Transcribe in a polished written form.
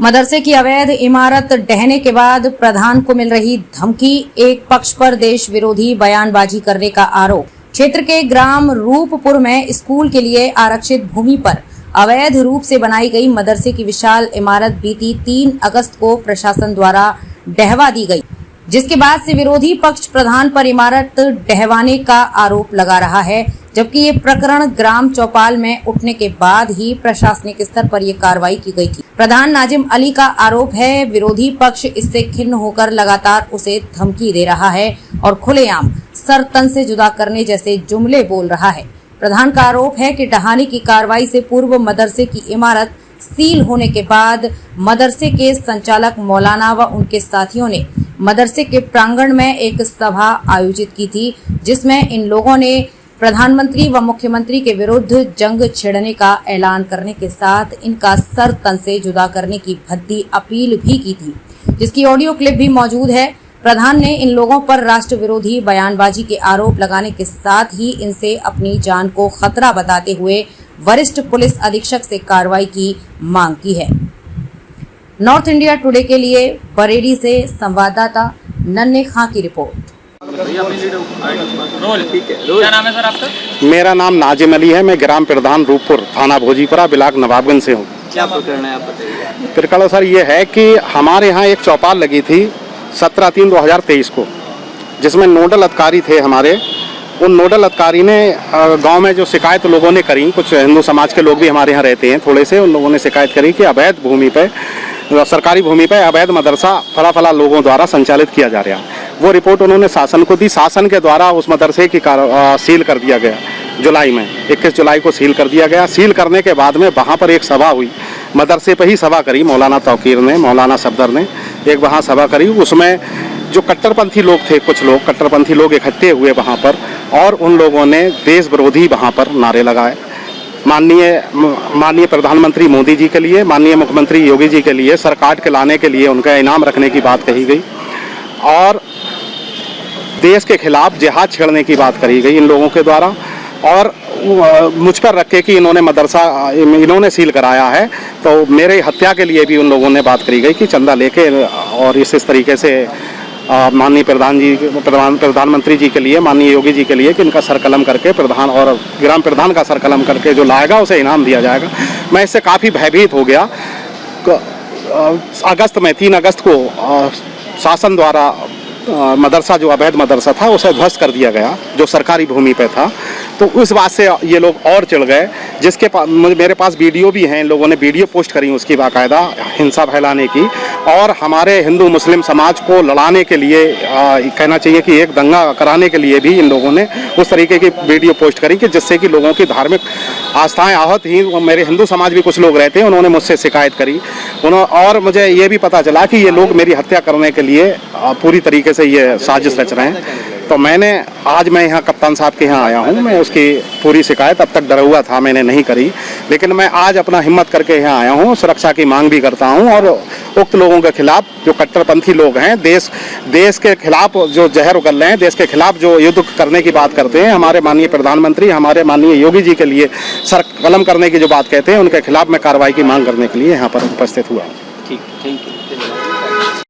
मदरसे की अवैध इमारत ढहने के बाद प्रधान को मिल रही धमकी, एक पक्ष पर देश विरोधी बयानबाजी करने का आरोप। क्षेत्र के ग्राम रूपपुर में स्कूल के लिए आरक्षित भूमि पर अवैध रूप से बनाई गई मदरसे की विशाल इमारत बीती 3 अगस्त को प्रशासन द्वारा ढहवा दी गई, जिसके बाद से विरोधी पक्ष प्रधान पर इमारत ढहवाने का आरोप लगा रहा है। जबकि ये प्रकरण ग्राम चौपाल में उठने के बाद ही प्रशासनिक स्तर पर ये कार्रवाई की गई थी। प्रधान नाजिम अली का आरोप है, विरोधी पक्ष इससे खिन्न होकर लगातार उसे धमकी दे रहा है और खुलेआम सर तन से जुदा करने जैसे जुमले बोल रहा है। प्रधान का आरोप है कि ढहाने की कार्रवाई से पूर्व मदरसे की इमारत सील होने के बाद मदरसे के संचालक मौलाना व उनके साथियों ने मदरसे के प्रांगण में एक सभा आयोजित की थी, जिसमें इन लोगों ने प्रधानमंत्री व मुख्यमंत्री के विरुद्ध जंग छेड़ने का ऐलान करने के साथ इनका सर तन से जुदा करने की भद्दी अपील भी की थी, जिसकी ऑडियो क्लिप भी मौजूद है। प्रधान ने इन लोगों पर राष्ट्र विरोधी बयानबाजी के आरोप लगाने के साथ ही इनसे अपनी जान को खतरा बताते हुए वरिष्ठ पुलिस अधीक्षक से कार्रवाई की मांग की है। नॉर्थ इंडिया टुडे के लिए बरेली से संवाददाता नन्हे खां की रिपोर्ट। क्या नाम है सर आपका? मेरा नाम नाजिम अली है। मैं ग्राम प्रधान रूपपुर, थाना भोजीपुरा, ब्लॉक नवाबगंज से हूँ। क्या प्रकरण है आप बताइए? प्रकरण सर ये है कि हमारे यहाँ एक चौपाल लगी थी 17/3/2023 को, जिसमें नोडल अधिकारी थे हमारे। उन नोडल अधिकारी ने गांव में जो शिकायत लोगों ने करी, कुछ हिंदू समाज के लोग भी हमारे यहाँ रहते हैं थोड़े से, उन लोगों ने शिकायत करी कि अवैध भूमि पे, सरकारी भूमि पे अवैध मदरसा फला लोगों द्वारा संचालित किया जा रहा है। वो रिपोर्ट उन्होंने शासन को दी। शासन के द्वारा उस मदरसे की सील कर दिया गया। जुलाई में 21 जुलाई को सील कर दिया गया। सील करने के बाद में वहाँ पर एक सभा हुई, मदरसे पर ही सभा करी मौलाना तौकीर ने, मौलाना सफदर ने एक वहाँ सभा करी। उसमें जो कट्टरपंथी लोग थे, कुछ लोग कट्टरपंथी लोग इकट्ठे हुए वहाँ पर, और उन लोगों ने देश विरोधी वहाँ पर नारे लगाए। माननीय प्रधानमंत्री मोदी जी के लिए, माननीय मुख्यमंत्री योगी जी के लिए, सरकार के लाने के लिए उनका इनाम रखने की बात कही गई, और देश के खिलाफ जिहाद छेड़ने की बात करी गई इन लोगों के द्वारा। और मुझ पर रख के कि इन्होंने सील कराया है, तो मेरे हत्या के लिए भी उन लोगों ने बात करी गई कि चंदा लेके और इस तरीके से माननीय प्रधानमंत्री जी के लिए, माननीय योगी जी के लिए कि इनका सरकलम करके प्रधान और ग्राम प्रधान का सरकलम करके जो लाएगा उसे इनाम दिया जाएगा। मैं इससे काफ़ी भयभीत हो गया। अगस्त में 3 अगस्त को शासन द्वारा मदरसा, जो अवैध मदरसा था, उसे ध्वस्त कर दिया गया, जो सरकारी भूमि पे था। तो उस बात से ये लोग और चिढ़ गए, जिसके पास मेरे पास वीडियो भी हैं। इन लोगों ने वीडियो पोस्ट करी उसकी बाकायदा, हिंसा फैलाने की, और हमारे हिंदू मुस्लिम समाज को लड़ाने के लिए, कहना चाहिए कि एक दंगा कराने के लिए भी इन लोगों ने उस तरीके की वीडियो पोस्ट करी कि जिससे कि लोगों की धार्मिक आस्थाएं आहत ही। मेरे हिंदू समाज भी कुछ लोग रहते हैं, उन्होंने मुझसे शिकायत करी। और मुझे ये भी पता चला कि ये लोग मेरी हत्या करने के लिए पूरी तरीके से ये साजिश रच रहे हैं। तो आज मैं यहाँ कप्तान साहब के यहाँ आया हूँ। मैं उसकी पूरी शिकायत अब तक डरा हुआ था, मैंने नहीं करी, लेकिन मैं आज अपना हिम्मत करके यहाँ आया हूँ। सुरक्षा की मांग भी करता हूँ, और उक्त लोगों के खिलाफ, जो कट्टरपंथी लोग हैं, देश के खिलाफ जो जहर उगल रहे हैं, देश के खिलाफ जो युद्ध करने की बात करते हैं, हमारे माननीय प्रधानमंत्री, हमारे माननीय योगी जी के लिए सर कलम करने की जो बात कहते हैं, उनके खिलाफ मैं कार्रवाई की मांग करने के लिए यहाँ पर उपस्थित हुआ। ठीक, थैंक यू।